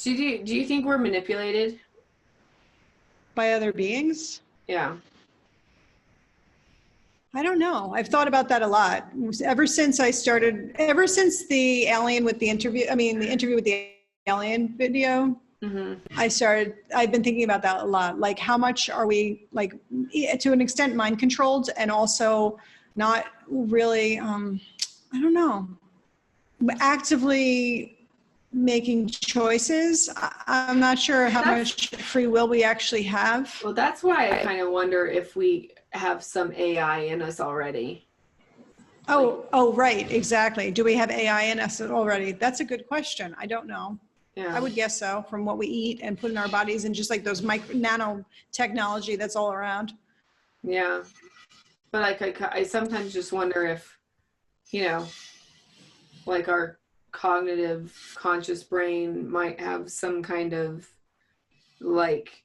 So do you think we're manipulated? By other beings? Yeah. I don't know. I've thought about that a lot. Ever since the alien with the interview, the interview with the alien video, I've been thinking about that a lot. Like, how much are we, like, to an extent, mind controlled, and also not really, I don't know, actively making choices. I'm not sure how much free will we actually have. Well, that's why I kind of wonder if we have some AI in us already. Oh, right, exactly. Do we have AI in us already? That's a good question. I don't know. Yeah. I would guess so, from what we eat and put in our bodies, and just like those nanotechnology that's all around. Yeah. But like, I sometimes just wonder if, like our cognitive conscious brain might have some kind of like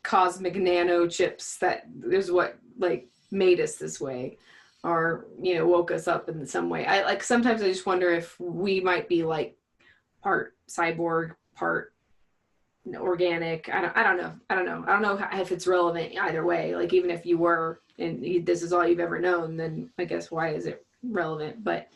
cosmic nano chips that is what like made us this way, or woke us up in some way. Sometimes I just wonder if we might be like part cyborg, part organic. I don't know if it's relevant either way. Like, even if you were and this is all you've ever known, then I guess why is it relevant? But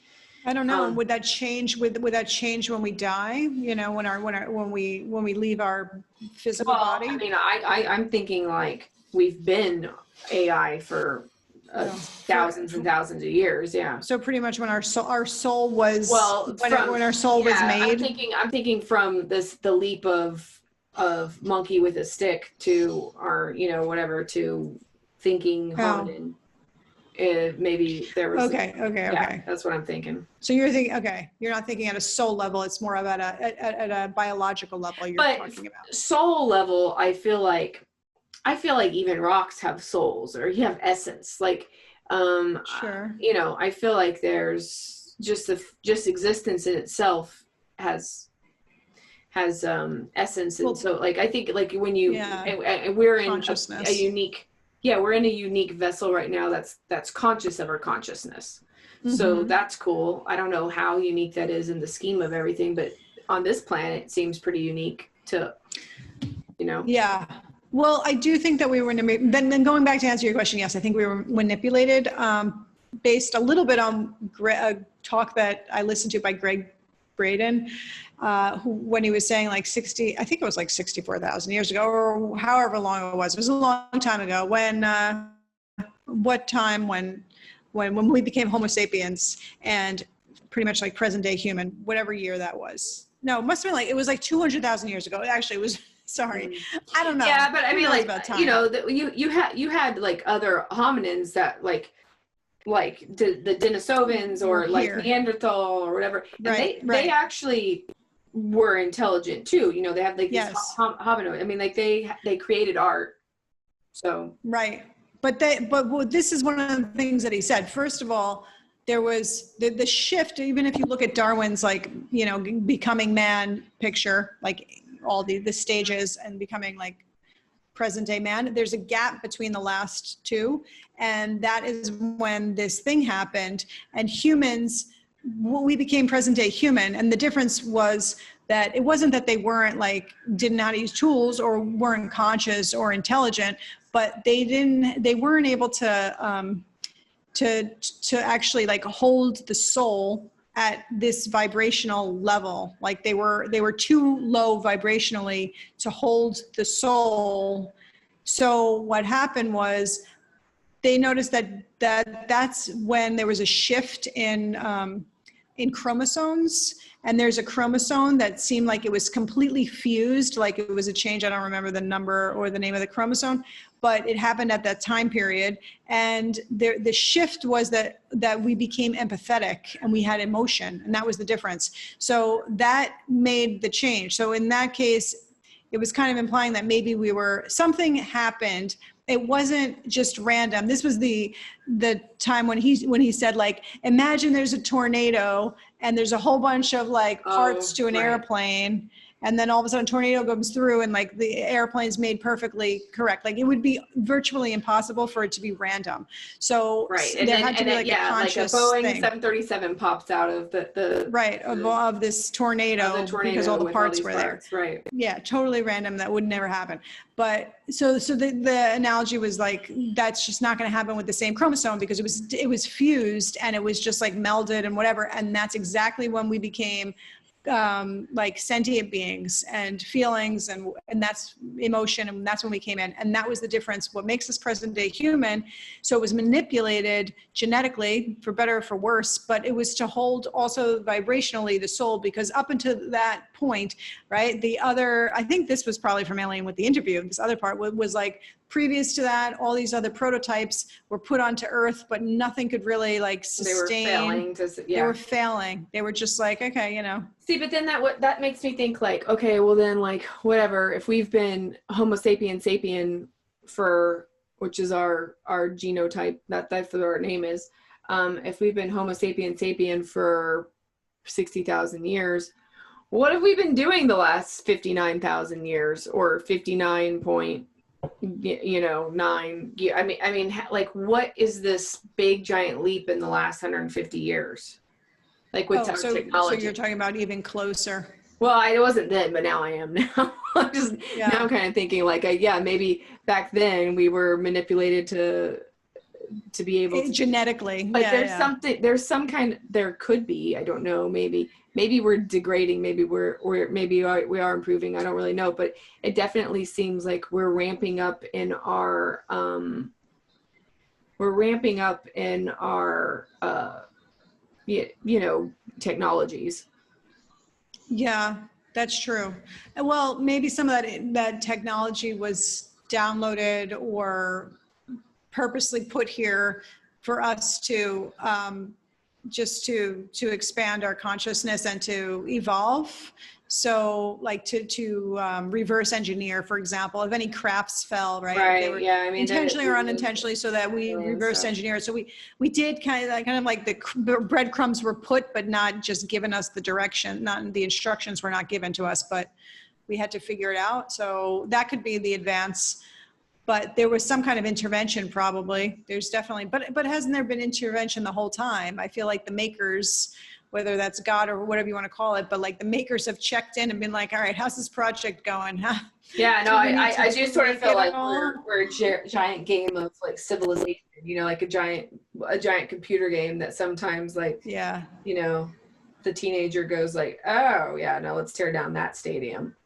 I don't know. Would that change? Would that change when we die? When we leave our physical body? I mean, I'm thinking like we've been AI for thousands and thousands of years. Yeah. So pretty much when our soul was when our soul was made. I'm thinking from the leap of monkey with a stick to our whatever to thinking hominin. Maybe there was okay. That's what I'm thinking. So you're thinking, you're not thinking at a soul level, it's more about at a biological level you're talking about. Soul level, I feel like even rocks have souls, or you have essence. Like sure. I feel like there's just existence in itself has essence. And so like I think like when you and we're in a unique we're in a unique vessel right now that's conscious of our consciousness. So that's cool. I don't know how unique that is in the scheme of everything, but on this planet it seems pretty unique to Yeah. Well, I do think that we were then going back to answer your question, yes, I think we were manipulated based a little bit on a talk that I listened to by Braden, when he was saying like 64,000 years ago, or however long it was. It was a long time ago when we became Homo sapiens, and pretty much like present day human, whatever year that was. No, it must have been it was like 200,000 years ago. Actually, it was, sorry. I don't know. Yeah, but I mean, like, you had like other hominins that like the Denisovans or like Neanderthal or whatever. And they actually were intelligent too. They have like these hominoid. I mean, like they created art. So right. But this is one of the things that he said. First of all, there was the shift, even if you look at Darwin's becoming man picture, like all the stages and becoming like present day man, there's a gap between the last two. And that is when this thing happened, and humans, we became present day human. And the difference was that it wasn't that they didn't know how to use tools or weren't conscious or intelligent, but they weren't able to actually like hold the soul at this vibrational level. Like they were too low vibrationally to hold the soul. So what happened was they noticed that's when there was a shift in chromosomes. And there's a chromosome that seemed like it was completely fused, like it was a change. I don't remember the number or the name of the chromosome, but it happened at that time period. And the shift was that we became empathetic and we had emotion, and that was the difference. So that made the change. So in that case, it was kind of implying that maybe something happened. It wasn't just random. This was the time when he said, like, imagine there's a tornado and there's a whole bunch of like parts to an airplane, and then all of a sudden a tornado goes through and like the airplane's made perfectly correct. Like it would be virtually impossible for it to be random. So right. there had to be like a conscious like a Boeing thing. 737 pops out of the right, of this tornado, because all the parts were there. Right. Yeah, totally random. That would never happen. But so the analogy was like, that's just not going to happen with the same chromosome, because it was fused and it was just like melded and whatever. And that's exactly when we became like sentient beings and feelings, and that's emotion, and that's when we came in. And that was the difference, what makes us present day human. So it was manipulated genetically, for better or for worse, but it was to hold also vibrationally the soul, because up until that point, right, I think this was probably from Alien with the interview, this other part was like, previous to that, all these other prototypes were put onto Earth, but nothing could really like sustain. They were failing. They were just like, okay, you know. See, but then that makes me think like, okay, well then like whatever, if we've been Homo sapien sapien for, which is our genotype, that's what our name is. If we've been Homo sapien sapien for 60,000 years, what have we been doing the last 59,000 years, or 59.9? I mean, like, what is this big giant leap in the last 150 years? Like with technology. So you're talking about even closer. Well, I wasn't then, but now I am now. Now I'm kind of thinking like, maybe back then we were manipulated to be able to genetically. But there could be, I don't know, maybe we're degrading, maybe we are improving, I don't really know, but it definitely seems like we're ramping up in our technologies. Yeah, that's true. Well, maybe some of that technology was downloaded or purposely put here for us to just to expand our consciousness and to evolve. So like to reverse engineer, for example, if any crafts fell, right? They were intentionally or unintentionally, so that we reverse engineer it. So we did kind of like the breadcrumbs were put, but not just given us the direction, not the instructions were not given to us, but we had to figure it out. So that could be the advance. But there was some kind of intervention, probably. There's definitely, but hasn't there been intervention the whole time? I feel like the makers, whether that's God or whatever you want to call it, but like the makers have checked in and been like, all right, how's this project going? Yeah, no, I do sort of feel like we're a giant game of like civilization, like a giant computer game that sometimes like, the teenager goes like, oh yeah, no, let's tear down that stadium.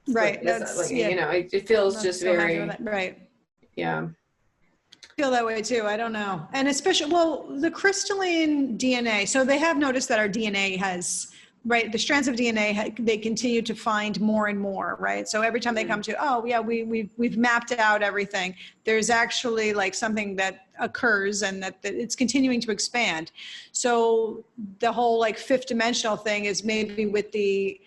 Right. It feels just very, right. Yeah. I feel that way too. I don't know. And especially, the crystalline DNA. So they have noticed that our DNA has, right, the strands of DNA, they continue to find more and more, right? So every time they come to, we've mapped out everything. There's actually like something that occurs and that it's continuing to expand. So the whole like fifth dimensional thing is maybe with the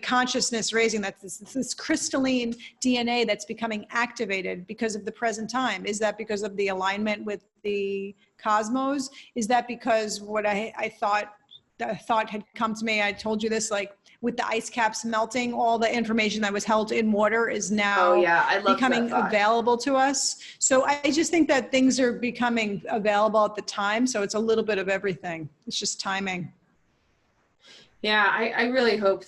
consciousness raising, that this crystalline DNA that's becoming activated because of the present time. Is that because of the alignment with the cosmos? Is that because what I thought had come to me, I told you this, like with the ice caps melting, all the information that was held in water is now becoming available to us. So I just think that things are becoming available at the time. So it's a little bit of everything. It's just timing. Yeah, I really hope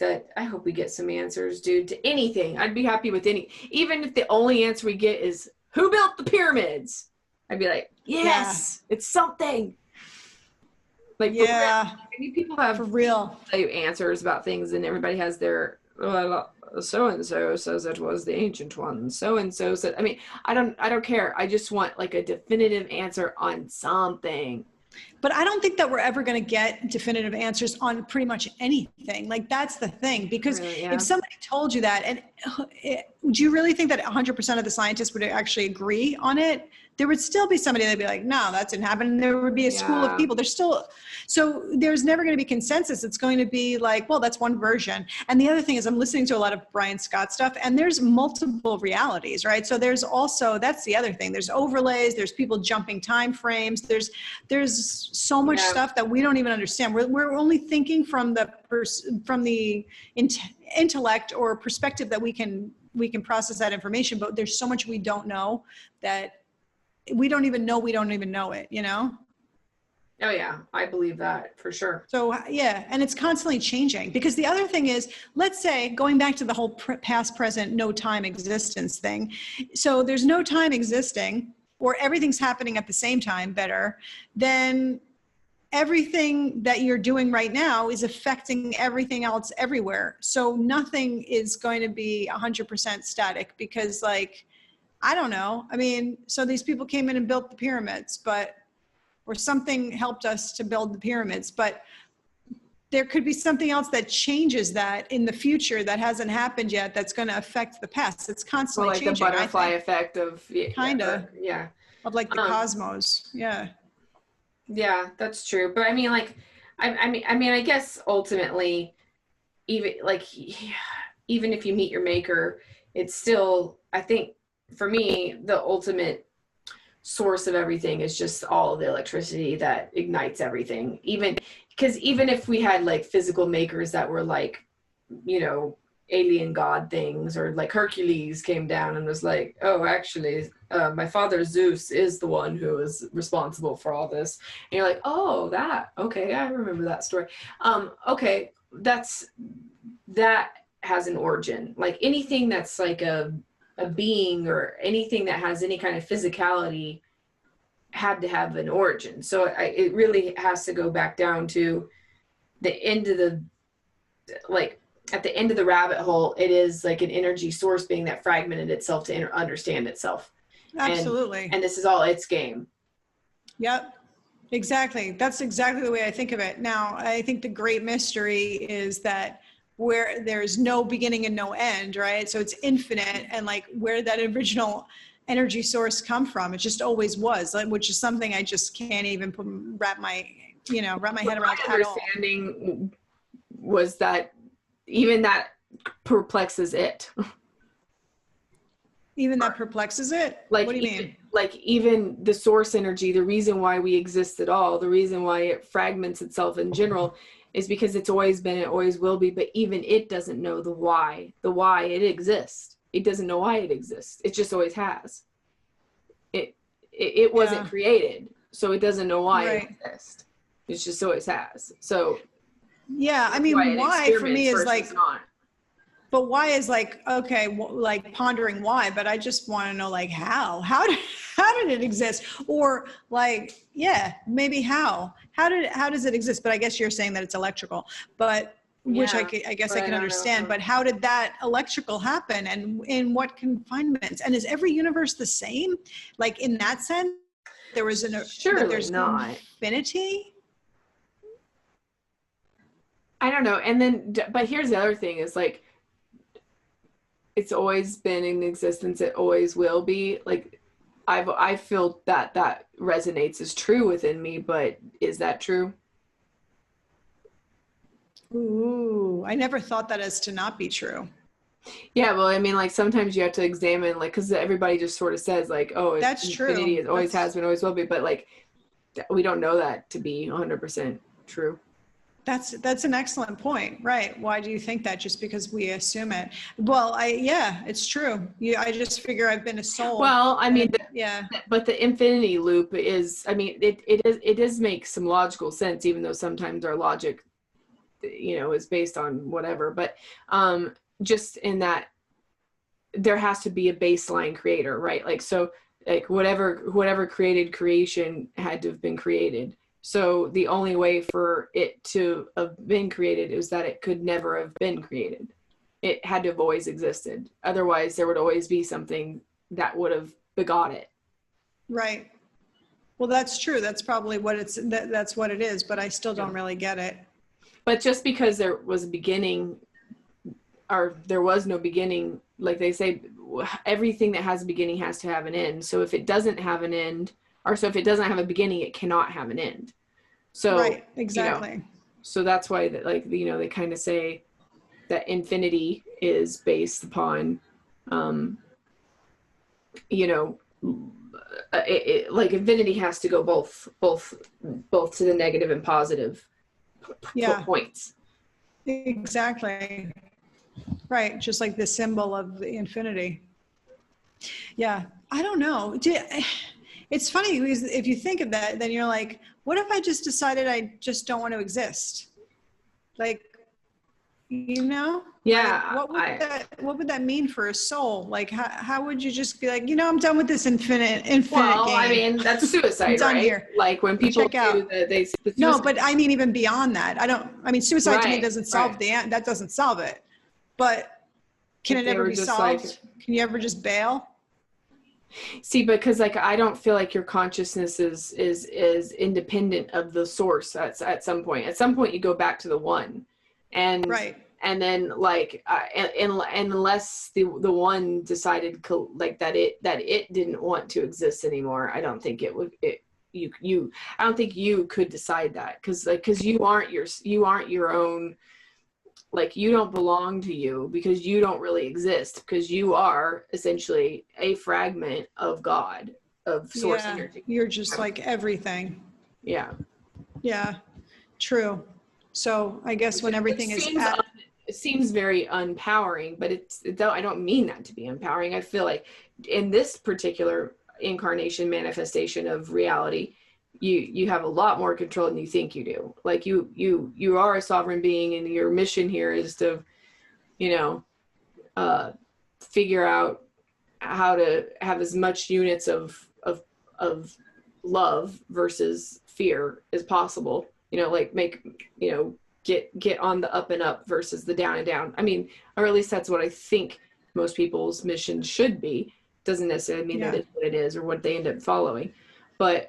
we get some answers, dude, to anything. I'd be happy with even if the only answer we get is who built the pyramids. I'd be like, yes, it's something. Like, maybe people have for real answers about things, and everybody has their, so-and-so says it was the ancient one. So-and-so said, I mean, I don't care. I just want like a definitive answer on something. But I don't think that we're ever going to get definitive answers on pretty much anything. Like that's the thing, because if somebody told you that, and do you really think that 100% of the scientists would actually agree on it? There would still be somebody that'd be like, no, that didn't happen. And there would be a school of people. So there's never going to be consensus. It's going to be like, well, that's one version. And the other thing is I'm listening to a lot of Brian Scott stuff, and there's multiple realities, right? So there's also, that's the other thing. There's overlays, there's people jumping time frames. There's so much stuff that we don't even understand. We're only thinking from the intellect or perspective that we can process that information, but there's so much we don't know that we don't even know it, you know? Oh yeah, I believe that for sure. So yeah, and it's constantly changing, because the other thing is, let's say, going back to the whole past, present, no time existence thing. So there's no time existing, or everything's happening at the same time better, then everything that you're doing right now is affecting everything else everywhere. So nothing is going to be 100% static, because like, I don't know. I mean, so these people came in and built the pyramids, or something helped us to build the pyramids, but there could be something else that changes that in the future that hasn't happened yet, that's going to affect the past. It's constantly changing. The butterfly effect of kind of, yeah, of like the cosmos. Yeah. Yeah, that's true. But I mean, like, I guess ultimately, even if you meet your maker, it's still, I think, for me, the ultimate source of everything is just all of the electricity that ignites everything. Because even if we had like physical makers that were like, you know, alien god things, or like Hercules came down and was like, oh, actually, my father Zeus is the one who is responsible for all this. And you're like, oh, okay, I remember that story. Okay, that has an origin. Like anything that's like a being, or anything that has any kind of physicality, had to have an origin. So it really has to go back down to the end of at the end of the rabbit hole. It is like an energy source being that fragmented itself to understand itself. Absolutely. And this is all its game. Yep. Exactly. That's exactly the way I think of it. Now, I think the great mystery is that where there's no beginning and no end, right? So it's infinite, and like where that original energy source come from, it just always was, which is something I just can't even wrap my head around at all. Understanding was that even that perplexes it. Even that perplexes it? Like, what do you mean? Like even the source energy, the reason why we exist at all, the reason why it fragments itself in general, is because it's always been, it always will be, but even it doesn't know the why it exists. It doesn't know why it exists. It just always has. It wasn't created, so it doesn't know why it exists. It's just always has. So yeah, I mean, why for me is like, but why is like, okay, like pondering why, but I just want to know like how did it exist? Or like, yeah, maybe how does it exist? But I guess you're saying that it's electrical, but which I guess I can understand, but how did that electrical happen, and in what confinements? And is every universe the same? Like in that sense, there was there's not infinity? I don't know. And then, but here's the other thing is like, it's always been in existence. It always will be. Like, I feel that resonates as true within me, but is that true? Ooh, I never thought that as to not be true. Yeah, well, I mean, like sometimes you have to examine, like, because everybody just sort of says like, oh, that's infinity, true. It always has been, always will be, but like, we don't know that to be 100% true. That's an excellent point, right? Why do you think that? Just because we assume it? Well, it's true. I just figure I've been a soul. Well, I mean, but the infinity loop is, I mean, it does make some logical sense, even though sometimes our logic, you know, is based on whatever, but just in that there has to be a baseline creator, right? Like, so like whatever created creation had to have been created. So the only way for it to have been created is that it could never have been created. It had to have always existed. Otherwise there would always be something that would have begot it. Right. Well, that's true. That's probably what that's what it is, but I still don't really get it. But just because there was a beginning, or there was no beginning, like they say, everything that has a beginning has to have an end. So if it doesn't have an end, or so if it doesn't have a beginning, it cannot have an end. So right, exactly. You know, so that's why that, like, you know, they kind of say that infinity is based upon, you know, like infinity has to go both to the negative and positive points. Exactly. Right. Just like the symbol of the infinity. Yeah. I don't know. It's funny because if you think of that, then you're like, what if I just decided I just don't want to exist? Like, you know, Yeah, like what would that mean for a soul? Like, how would you just be like, you know, I'm done with this infinite well, I game. mean, that's I'm suicide, done right? here. Like when people Check out. do the No, suicide, but I mean, even beyond that, I mean, suicide to me right, doesn't solve right. that doesn't solve it. But can If it they ever were be just like, solved? Can you ever just bail? see, because like I don't feel like your consciousness is independent of the source at some point. At some point, you go back to the one, and Right. and then like and unless the one decided like that it didn't want to exist anymore, I don't think it would you I don't think you could decide that because you aren't your own. Like you don't belong to you because you don't really exist because you are essentially a fragment of God, of source Yeah. energy. You're just like everything. Yeah. Yeah. True. So I guess when Which everything is at, it seems very empowering, but though I don't mean that to be empowering. I feel like in this particular incarnation manifestation of reality, you have a lot more control than you think you do. Like you are a sovereign being, and your mission here is to, you know, figure out how to have as much units of love versus fear as possible. You know, like make, you know, get on the up and up versus the down and down. I mean, or at least that's what I think most people's mission should be. Doesn't necessarily mean that yeah. it's what it is or what they end up following. But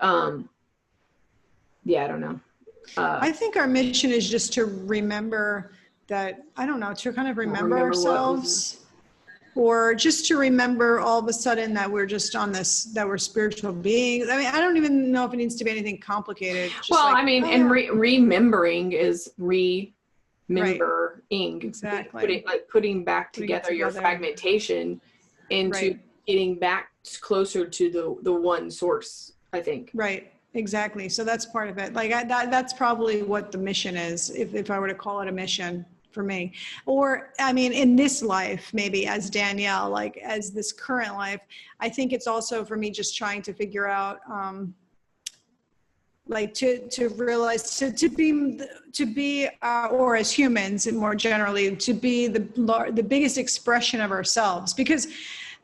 yeah, I don't know. I think our mission is just to remember that, I don't know, to kind of remember What was ourselves, or just to remember all of a sudden that we're just on this, that we're spiritual beings. I mean, I don't even know if it needs to be anything complicated. Just well, like, I mean, oh, and yeah. remembering is remembering, Exactly. putting back Putting it together your together. fragmentation into Right. getting back closer to the one source, I think. Right. Exactly. So that's part of it. Like that's probably what the mission is, if I were to call it a mission for me. Or, I mean, in this life, maybe as Danielle, like as this current life, I think it's also for me just trying to figure out, like to realize to be or as humans and more generally to be the biggest expression of ourselves. Because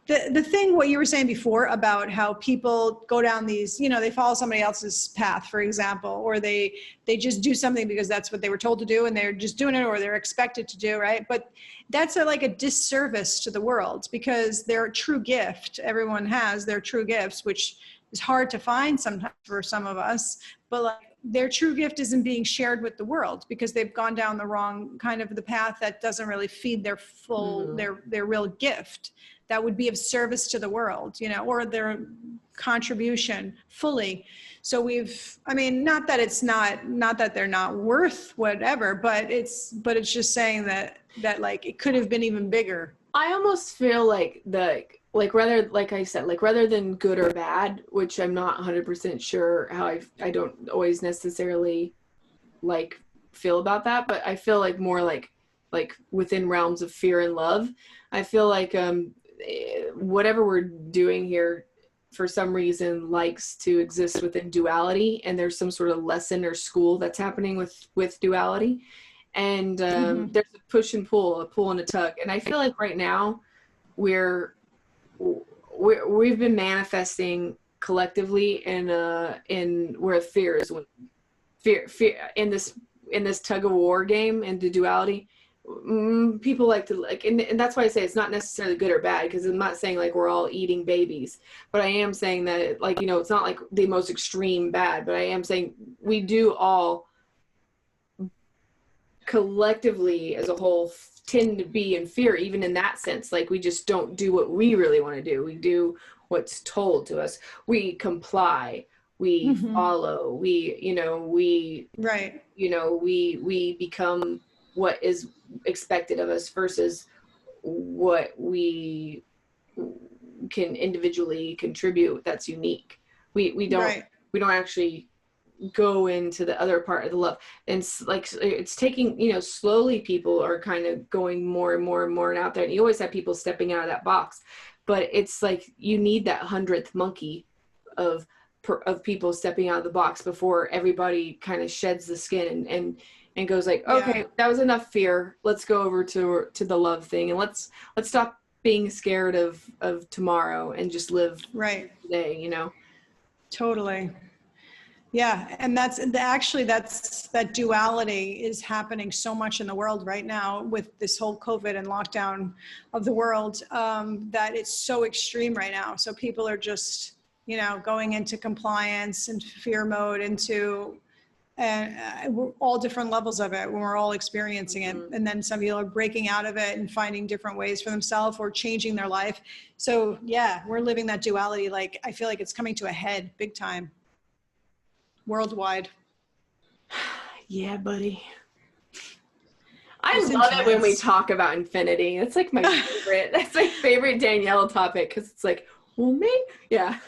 the thing, what you were saying before about how people go down these, you know, they follow somebody else's path, for example, or they just do something because that's what they were told to do and they're just doing it, or they're expected to do, right? But that's like a disservice to the world, because their true gift, everyone has their true gifts, which is hard to find sometimes for some of us, but like their true gift isn't being shared with the world because they've gone down the wrong kind of the path that doesn't really feed their full, their real gift that would be of service to the world, you know, or their contribution fully. So I mean, not that they're not worth whatever, but it's just saying that like it could have been even bigger. I almost feel like rather, like I said, like rather than good or bad, which I'm not 100% sure how I don't always necessarily like feel about that, but I feel like more like within realms of fear and love. I feel like whatever we're doing here for some reason likes to exist within duality, and there's some sort of lesson or school that's happening with duality, and there's a push and pull, a pull and a tug, and I feel like right now we've been manifesting collectively in where fear is, when fear in this tug of war game into duality. People like to like, and that's why I say it's not necessarily good or bad, because I'm not saying like we're all eating babies, but I am saying that, like, you know, it's not like the most extreme bad, but I am saying we do all collectively as a whole tend to be in fear, even in that sense. Like we just don't do what we really want to do. We do what's told to us. We comply. We follow. We become what is expected of us versus what we can individually contribute that's unique. We don't actually go into the other part of the love. And like, it's taking, you know, slowly people are kind of going more and more and more out there, and you always have people stepping out of that box, but it's like you need that 100th monkey of people stepping out of the box before everybody kind of sheds the skin and goes like, okay, that was enough fear, let's go over to the love thing, and let's stop being scared of tomorrow and just live today, you know. Totally. Yeah, and that duality is happening so much in the world right now with this whole COVID and lockdown of the world, that it's so extreme right now. So people are just, you know, going into compliance and fear mode, into all different levels of it when we're all experiencing it. And then some people are breaking out of it and finding different ways for themselves or changing their life. So yeah, we're living that duality. Like, I feel like it's coming to a head big time. Worldwide. Yeah, buddy. I love it when we talk about infinity. It's like my favorite. That's my favorite Danielle topic, because it's like, well, me, yeah.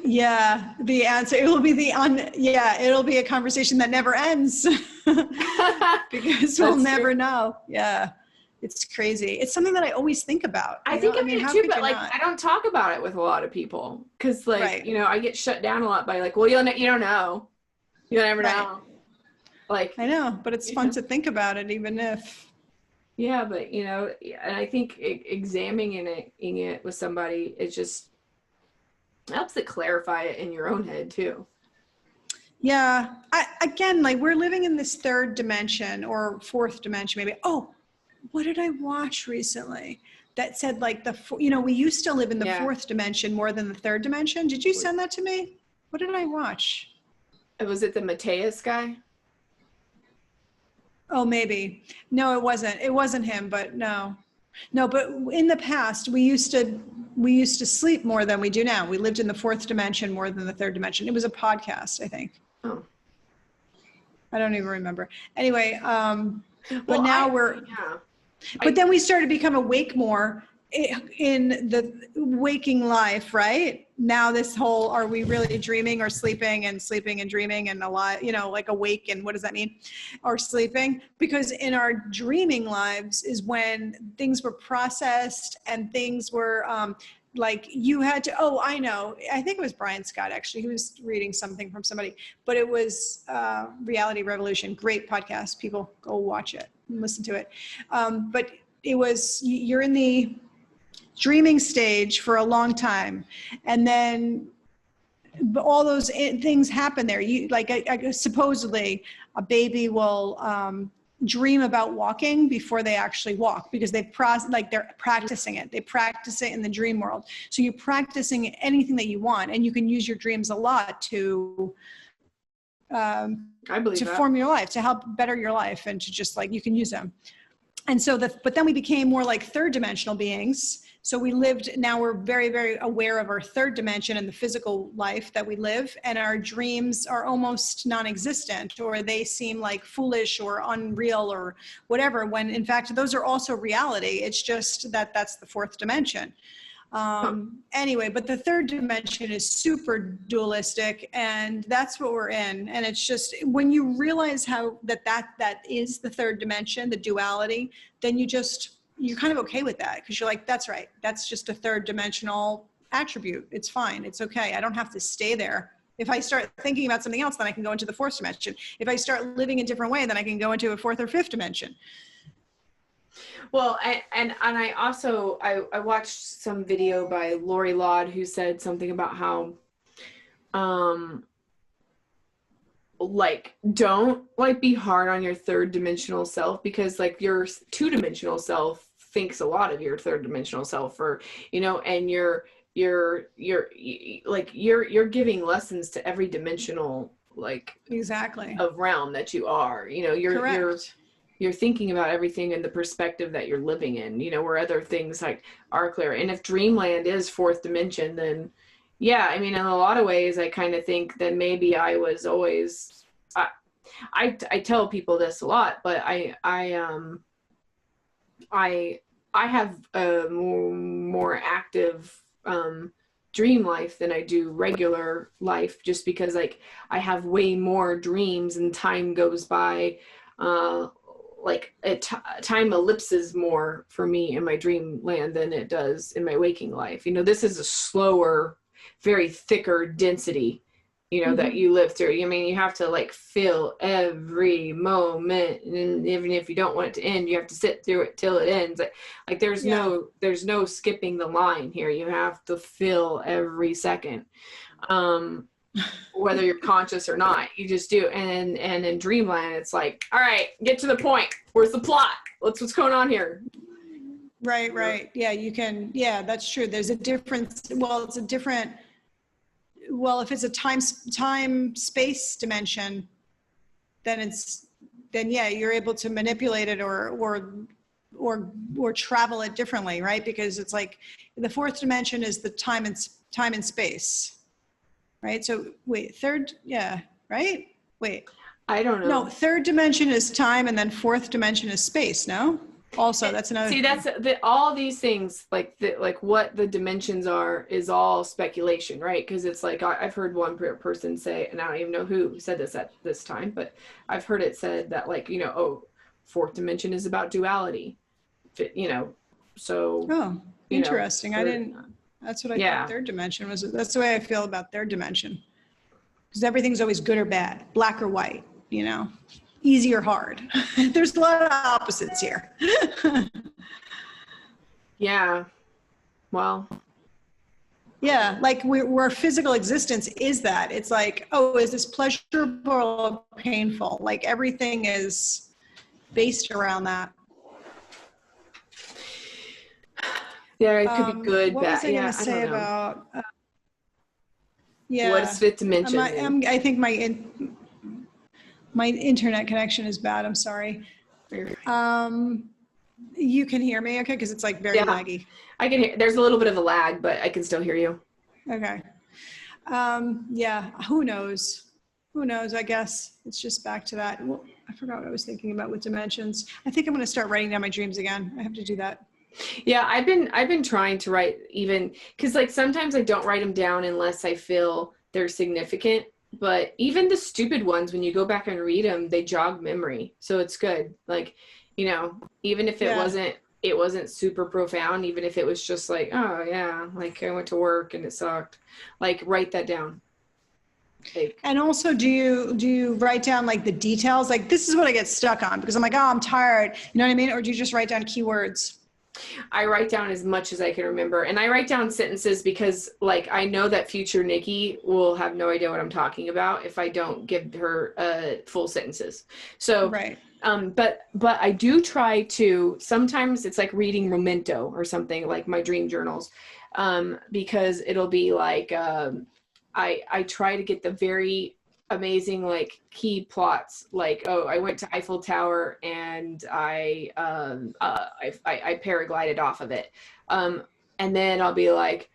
Yeah, the answer, it will be it'll be a conversation that never ends because we'll never know. Yeah, it's crazy. It's something that I always think about. I think about it too, but like, I don't talk about it with a lot of people, because like, you know, I get shut down a lot by like, well, you don't know. You'll never know. Like, I know, but it's fun to think about it, even if. Yeah, but you know, and I think examining it with somebody, it just helps it clarify it in your own head too. Yeah, again, like, we're living in this third dimension or fourth dimension, maybe. Oh, what did I watch recently that said like we used to live in the fourth dimension more than the third dimension? Did you send that to me? What did I watch? Was it the Mateus guy? Oh, maybe. No, it wasn't. It wasn't him, but no. No, but in the past, we used to sleep more than we do now. We lived in the fourth dimension more than the third dimension. It was a podcast, I think. Oh. I don't even remember. Anyway, but now but then we started to become awake more in the waking life, right? Now this whole, are we really dreaming or sleeping and dreaming and alive, you know, like awake, and what does that mean? Or sleeping? Because in our dreaming lives is when things were processed and things were like you had to, I know, I think it was Brian Scott, actually, he was reading something from somebody, but it was Reality Revolution, great podcast, people go watch it and listen to it. But it was, you're in the dreaming stage for a long time, and then all those things happen there. You like, supposedly a baby will dream about walking before they actually walk, because they're practicing it. They practice it in the dream world. So you're practicing anything that you want, and you can use your dreams a lot to form your life, to help better your life, and to just like, you can use them. And so but then we became more like third dimensional beings. So now we're very, very aware of our third dimension and the physical life that we live, and our dreams are almost non-existent, or they seem like foolish or unreal or whatever, when in fact, those are also reality. It's just that's the fourth dimension. Anyway, but the third dimension is super dualistic, and that's what we're in. And it's just, when you realize how that is the third dimension, the duality, then you're kind of okay with that, because you're like, that's right. That's just a third dimensional attribute. It's fine. It's okay. I don't have to stay there. If I start thinking about something else, then I can go into the fourth dimension. If I start living a different way, then I can go into a fourth or fifth dimension. Well, I also watched some video by Lori Laud, who said something about how, like, don't like be hard on your third dimensional self, because like your two-dimensional self thinks a lot of your third dimensional self, or, you know, and you're giving lessons to every dimensional, like, exactly, of realm that you are, you know, you're thinking about everything in the perspective that you're living in, you know, where other things like are clear. And if dreamland is fourth dimension, then yeah, I mean, in a lot of ways, I kind of think that maybe I was always, I tell people this a lot, but I have a more active dream life than I do regular life, just because like I have way more dreams and time goes by, like time ellipses more for me in my dreamland than it does in my waking life. You know, this is a slower, very thicker density, you know, that you live through. I mean, you have to like feel every moment, and even if you don't want it to end, you have to sit through it till it ends. Like there's no skipping the line here. You have to feel every second, whether you're conscious or not. You just do. And in dreamland, it's like, all right, get to the point. Where's the plot? What's going on here? Right. Yeah, you can. Yeah, that's true. There's a difference. Well, it's a different. Well, if it's a time space dimension, then yeah, you're able to manipulate it or travel it differently, right? Because it's like the fourth dimension is the time and space, right? So wait, right? Wait, I don't know. No, third dimension is time, and then fourth dimension is space. No. Also, that's another. See, that's all these things, like what the dimensions are, is all speculation, right? Because it's like I've heard one person say, and I don't even know who said this at this time, but I've heard it said that, like, you know, oh, fourth dimension is about duality, you know. So. Oh, interesting. I didn't. That's what I thought third dimension was. That's the way I feel about third dimension. Because everything's always good or bad, black or white, you know. Easy or hard. There's a lot of opposites here. Yeah. Well. Yeah, like our physical existence is that. It's like, oh, is this pleasurable or painful? Like everything is based around that. Yeah, it could be good, what bad. Was I going to say about? Yeah. What's fifth dimension? I think my internet connection is bad. I'm sorry. You can hear me, okay? Because it's like very laggy. I can hear. There's a little bit of a lag, but I can still hear you. Okay. Yeah. Who knows? Who knows? I guess it's just back to that. Well, I forgot what I was thinking about with dimensions. I think I'm going to start writing down my dreams again. I have to do that. Yeah, I've been trying to write, even because like sometimes I don't write them down unless I feel they're significant. But even the stupid ones, when you go back and read them, they jog memory. So it's good. Like, you know, even if it wasn't super profound, even if it was just like, oh yeah, like I went to work and it sucked, like write that down. Like, and also, do you write down like the details? Like, this is what I get stuck on because I'm like, oh, I'm tired. You know what I mean? Or do you just write down keywords? I write down as much as I can remember, and I write down sentences because like I know that future Nikki will have no idea what I'm talking about if I don't give her full sentences. So right. But I do try to, sometimes it's like reading Memento or something, like my dream journals, because it'll be like I try to get the very amazing like key plots, like, oh, I went to Eiffel Tower and I paraglided off of it, and then I'll be like,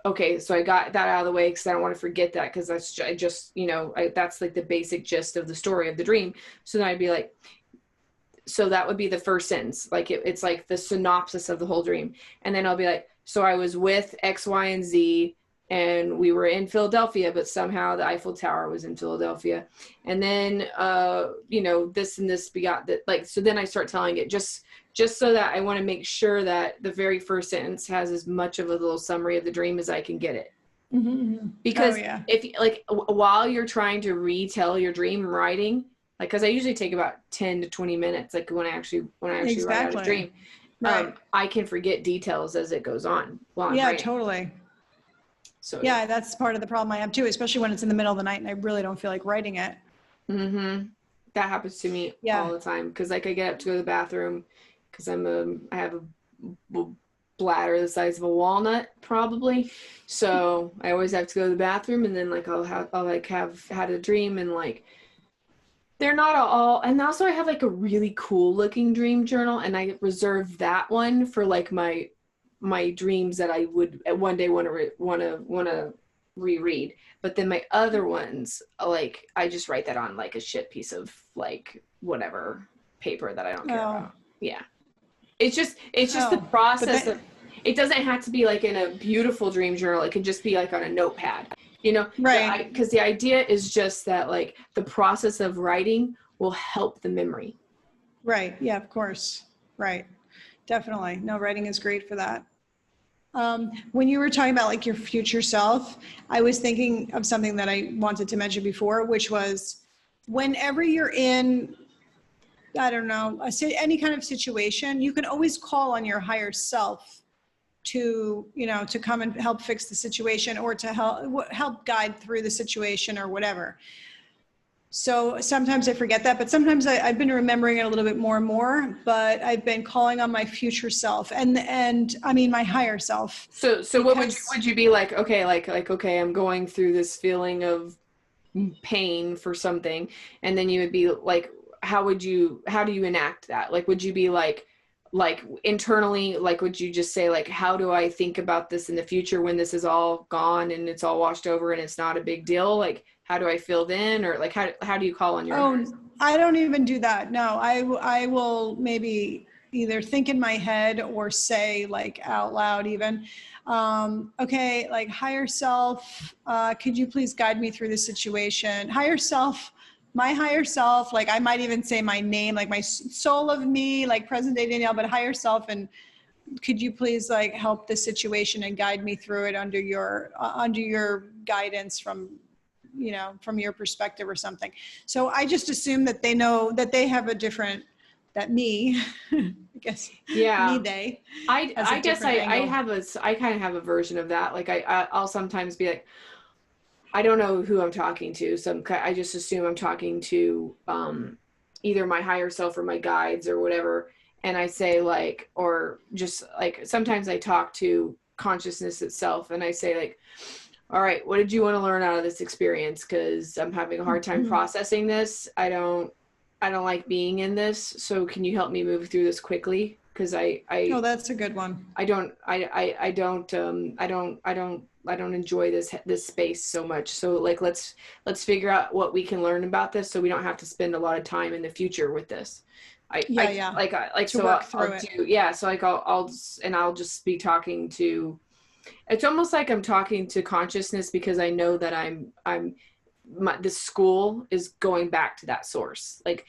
okay, so I got that out of the way because I don't want to forget that, because that's just you know, that's like the basic gist of the story of the dream. So then I'd be like, so that would be the first sentence, like it's like the synopsis of the whole dream, and then I'll be like, so I was with X, Y, and Z, and we were in Philadelphia, but somehow the Eiffel Tower was in Philadelphia. And then, you know, this and this begot that, like, so then I start telling it just so that I want to make sure that the very first sentence has as much of a little summary of the dream as I can get it. Mm-hmm. Because if like, while you're trying to retell your dream writing, like, cause I usually take about 10 to 20 minutes, like when I actually write out a dream, right. I can forget details as it goes on while I'm writing. Totally. So yeah, that's part of the problem I have too, especially when it's in the middle of the night and I really don't feel like writing it. Mm-hmm. That happens to me all the time, because like I get up to go to the bathroom because I have a bladder the size of a walnut probably, so I always have to go to the bathroom, and then like I'll have had a dream, and like they're not all, and also I have like a really cool looking dream journal, and I reserve that one for like my dreams that I would one day want to reread. But then my other ones, like I just write that on like a shit piece of like whatever paper that I don't care about. Yeah, it's just the process of, it doesn't have to be like in a beautiful dream journal. It can just be like on a notepad, you know, Right. because the idea is just that like the process of writing will help the memory. Right. Yeah, of course. Right. Definitely. No, writing is great for that. When you were talking about like your future self, I was thinking of something that I wanted to mention before, which was whenever you're in, I don't know, any kind of situation, you can always call on your higher self to, you know, to come and help fix the situation or to help guide through the situation or whatever. So sometimes I forget that, but sometimes I've been remembering it a little bit more and more, but I've been calling on my future self and I mean, my higher self. So what would you be like, okay, like, okay, I'm going through this feeling of pain for something. And then you would be like, how do you enact that? Like, would you be like internally, like, would you just say like, how do I think about this in the future when this is all gone and it's all washed over and it's not a big deal? Like, how do I feel then? Or like, how do you call on your Oh, I don't even do that. No, I will maybe either think in my head or say like out loud even, okay, like higher self, could you please guide me through this situation? Higher self, my higher self, like I might even say my name, like my soul of me, like present day Danielle, but higher self, and could you please like help this situation and guide me through it under your guidance from, you know, from your perspective or something. So I just assume that they know that they have a different, that me, I guess, yeah, I guess I kind of have a version of that. Like I'll sometimes be like, I don't know who I'm talking to. I just assume I'm talking to either my higher self or my guides or whatever. And I say like, or just like, sometimes I talk to consciousness itself and I say like, all right, what did you want to learn out of this experience? Because I'm having a hard time processing this. I don't like being in this. So can you help me move through this quickly? Because oh, that's a good one. I don't enjoy this space so much. So like, let's figure out what we can learn about this so we don't have to spend a lot of time in the future with this. So like I'll just be talking to, it's almost like I'm talking to consciousness because I know that the school is going back to that source. Like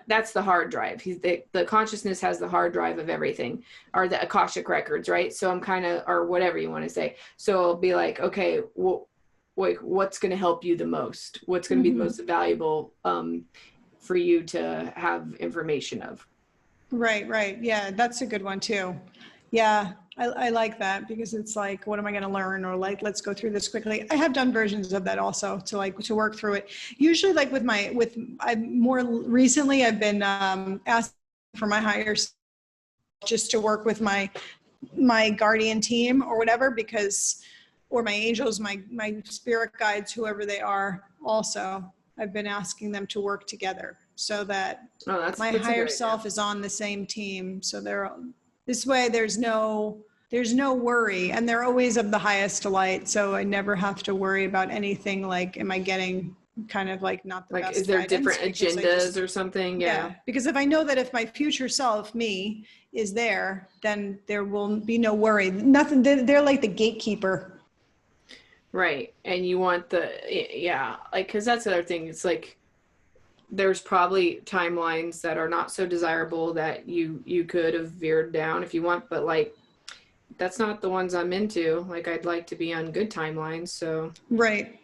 that's the hard drive. The consciousness has the hard drive of everything, or the Akashic records, right? So I'm kind of, or whatever you want to say. So I'll be like, okay, well, what's going to help you the most? What's going to be the most valuable for you to have information of? Right. Yeah, that's a good one too. Yeah, I like that because it's like, what am I going to learn? Or like, let's go through this quickly. I have done versions of that also to work through it. Usually like more recently, I've been asked for my higher self just to work with my guardian team or whatever, or my angels, my spirit guides, whoever they are. Also, I've been asking them to work together so that my higher self is on the same team. So this way there's no worry, and they're always of the highest delight. So I never have to worry about anything like, am I getting kind of like not the like, best is there guidance, different agendas or something? Yeah. Because if I know that if my future self, me, is there, then there will be no worry. Nothing. They're like the gatekeeper. Right. And you want like, because that's the other thing. It's like, there's probably timelines that are not so desirable that you could have veered down if you want, but like, that's not the ones I'm into. Like, I'd like to be on good timelines. So right.